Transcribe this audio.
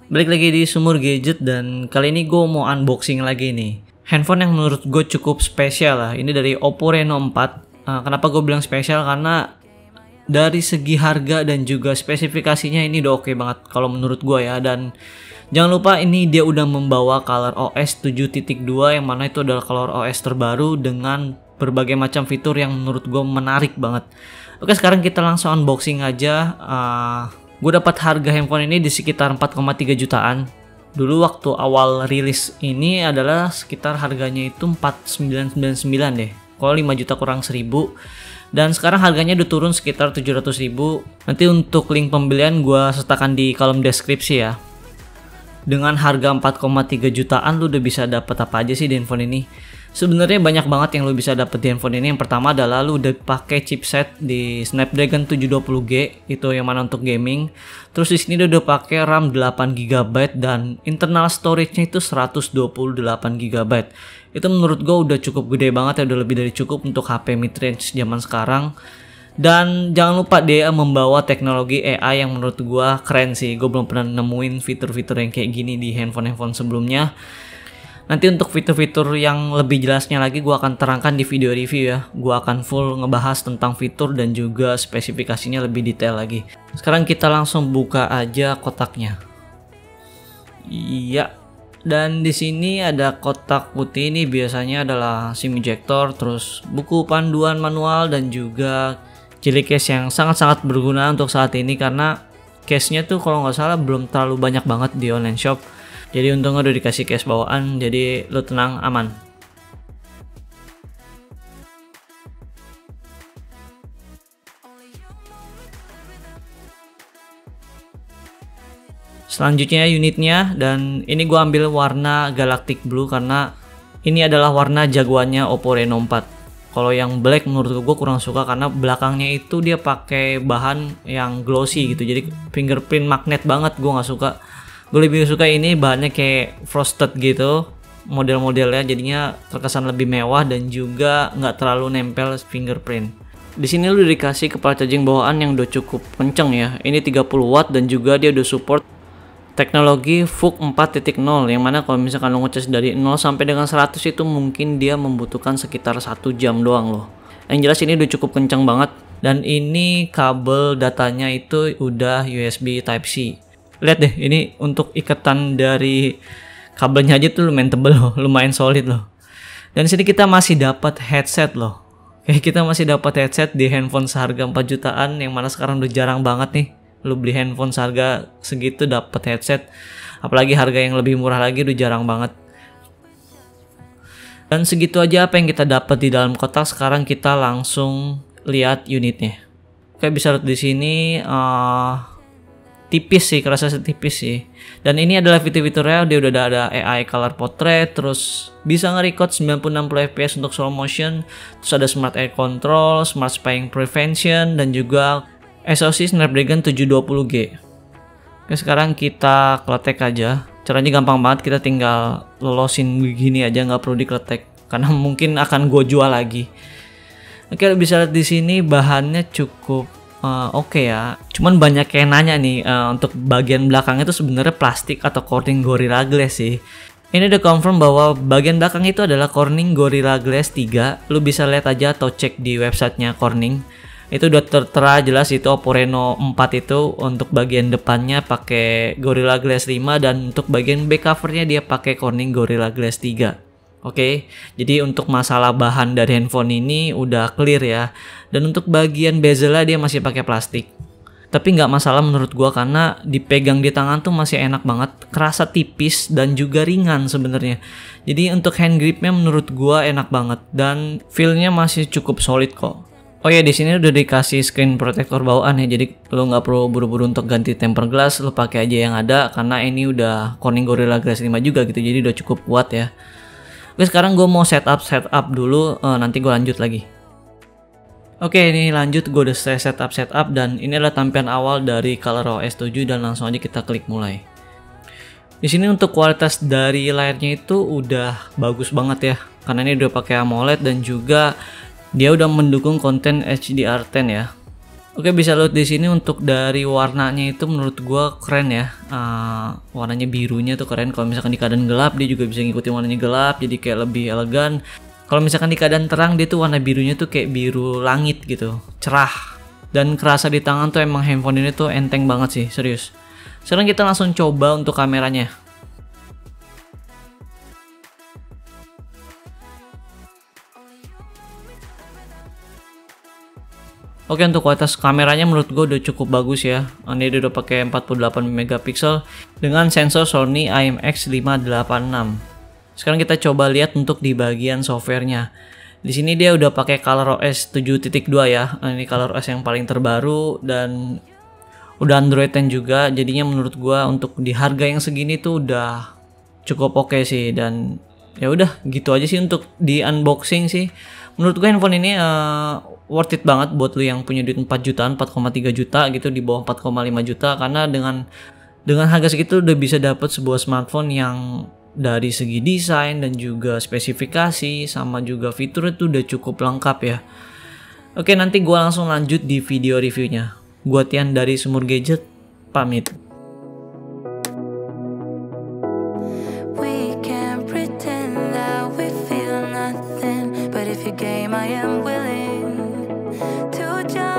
Balik lagi di Sumur Gadget dan kali ini gue mau unboxing lagi nih. Handphone yang menurut gue cukup spesial lah. Ini dari Oppo Reno 4. Kenapa gue bilang spesial? Karena dari segi harga dan juga spesifikasinya ini udah oke banget kalau menurut gue ya. Dan jangan lupa ini dia udah membawa ColorOS 7.2 yang mana itu adalah ColorOS terbaru dengan berbagai macam fitur yang menurut gue menarik banget. Oke, sekarang kita langsung unboxing aja. Gue dapat harga handphone ini di sekitar 4,3 jutaan. Dulu waktu awal rilis ini adalah sekitar harganya itu 4.999 deh. Kalau 5 juta kurang 1.000. Dan sekarang harganya udah turun sekitar 700.000. Nanti untuk link pembelian gue sertakan di kolom deskripsi ya. Dengan harga 4,3 jutaan lu udah bisa dapat apa aja sih di handphone ini? Sebenarnya banyak banget yang lu bisa dapet di handphone ini. Yang pertama adalah lu udah pakai chipset di Snapdragon 720G, itu yang mana untuk gaming. Terus di sini udah pakai RAM 8GB dan internal storage-nya itu 128GB. Itu menurut gue udah cukup gede banget ya, udah lebih dari cukup untuk HP mid-range zaman sekarang. Dan jangan lupa dia membawa teknologi AI yang menurut gue keren sih. Gue belum pernah nemuin fitur-fitur yang kayak gini di handphone-handphone sebelumnya. Nanti untuk fitur-fitur yang lebih jelasnya lagi gue akan terangkan di video review ya. Gue akan full ngebahas tentang fitur dan juga spesifikasinya lebih detail lagi. Sekarang kita langsung buka aja kotaknya. Iya. Dan di sini ada kotak putih, ini biasanya adalah SIM ejector, terus buku panduan manual dan juga cili case yang sangat-sangat berguna untuk saat ini karena case-nya tuh kalau nggak salah belum terlalu banyak banget di online shop. Jadi untungnya udah dikasih case bawaan, jadi lo tenang, aman. Selanjutnya unitnya, dan ini gua ambil warna Galactic Blue karena ini adalah warna jagoannya Oppo Reno 4. Kalau yang black menurut gue kurang suka karena belakangnya itu dia pakai bahan yang glossy gitu, jadi fingerprint magnet banget, gue nggak suka. Gue lebih suka ini bahannya kayak frosted gitu model-modelnya, jadinya terkesan lebih mewah dan juga nggak terlalu nempel fingerprint. Di sini lu dikasih kepala charging bawaan yang udah cukup kenceng ya. Ini 30 watt dan juga dia udah support teknologi VOOC 4.0 yang mana kalau misalkan lo ngecas dari 0 sampai dengan 100 itu mungkin dia membutuhkan sekitar 1 jam doang loh. Yang jelas ini udah cukup kenceng banget dan ini kabel datanya itu udah USB Type-C. Lihat deh, ini untuk ikatan dari kabelnya aja tuh lumayan tebel loh, lumayan solid loh. Dan di sini kita masih dapat headset loh. Kayak kita masih dapat headset di handphone seharga 4 jutaan yang mana sekarang udah jarang banget nih lu beli handphone seharga segitu dapat headset. Apalagi harga yang lebih murah lagi udah jarang banget. Dan segitu aja apa yang kita dapat di dalam kotak. Sekarang kita langsung lihat unitnya. Kayak bisa lihat di sini tipis sih, kerasa tipis sih. Dan ini adalah fitur-fiturnya, dia udah ada AI color portrait, terus bisa nge-record 90-60 fps untuk slow motion, terus ada smart air control, smart spying prevention, dan juga SoC Snapdragon 720G. Oke, sekarang kita kletek aja. Caranya gampang banget, kita tinggal lolosin begini aja, nggak perlu dikletek karena mungkin akan gue jual lagi. Oke, bisa lihat di sini bahannya cukup oke ya. Cuman banyak yang nanya nih untuk bagian belakangnya itu sebenarnya plastik atau Corning Gorilla Glass sih. Ini udah confirm bahwa bagian belakang itu adalah Corning Gorilla Glass 3. Lu bisa lihat aja atau cek di websitenya Corning. Itu udah tertera jelas itu Oppo Reno 4 itu untuk bagian depannya pakai Gorilla Glass 5 dan untuk bagian back covernya dia pakai Corning Gorilla Glass 3. Oke, jadi untuk masalah bahan dari handphone ini udah clear ya. Dan untuk bagian bezelnya dia masih pakai plastik. Tapi nggak masalah menurut gua karena dipegang di tangan tuh masih enak banget, kerasa tipis dan juga ringan sebenarnya. Jadi untuk hand gripnya menurut gua enak banget dan feel-nya masih cukup solid kok. Oh ya, di sini udah dikasih screen protector bawaan ya, jadi lo nggak perlu buru-buru untuk ganti tempered glass, lo pakai aja yang ada karena ini udah Corning Gorilla Glass 5 juga gitu, jadi udah cukup kuat ya. Oke, sekarang gue mau setup dulu, nanti gue lanjut lagi. Oke, ini lanjut, gue udah selesai setup dan ini adalah tampilan awal dari ColorOS 7 dan langsung aja kita klik mulai. Di sini untuk kualitas dari layarnya itu udah bagus banget ya, karena ini udah pakai AMOLED dan juga dia udah mendukung konten HDR10 ya. Oke, bisa lihat di sini untuk dari warnanya itu menurut gua keren ya. Warnanya birunya tuh keren. Kalau misalkan di keadaan gelap dia juga bisa ngikutin warnanya gelap, jadi kayak lebih elegan. Kalau misalkan di keadaan terang dia tuh warna birunya tuh kayak biru langit gitu, cerah. Dan kerasa di tangan tuh emang handphone ini tuh enteng banget sih, serius. Sekarang kita langsung coba untuk kameranya. Oke, untuk kualitas kameranya menurut gue udah cukup bagus ya. Ini dia udah pakai 48 megapiksel dengan sensor Sony IMX586. Sekarang kita coba lihat untuk di bagian softwarenya. Di sini dia udah pakai ColorOS 7.2 ya. Ini ColorOS yang paling terbaru dan udah Android 10 juga. Jadinya menurut gue untuk di harga yang segini tuh udah cukup oke sih. Dan ya udah gitu aja sih untuk di unboxing sih. Menurut gue handphone ini worth it banget buat lu yang punya duit 4 jutaan, 4,3 juta gitu, di bawah 4,5 juta, karena dengan harga segitu udah bisa dapat sebuah smartphone yang dari segi desain dan juga spesifikasi sama juga fitur itu udah cukup lengkap ya. Oke, nanti gua langsung lanjut di video reviewnya. Gua Tian dari Sumur Gadget, pamit. We can pretend that we feel nothing, but if you game, I am willing to jump.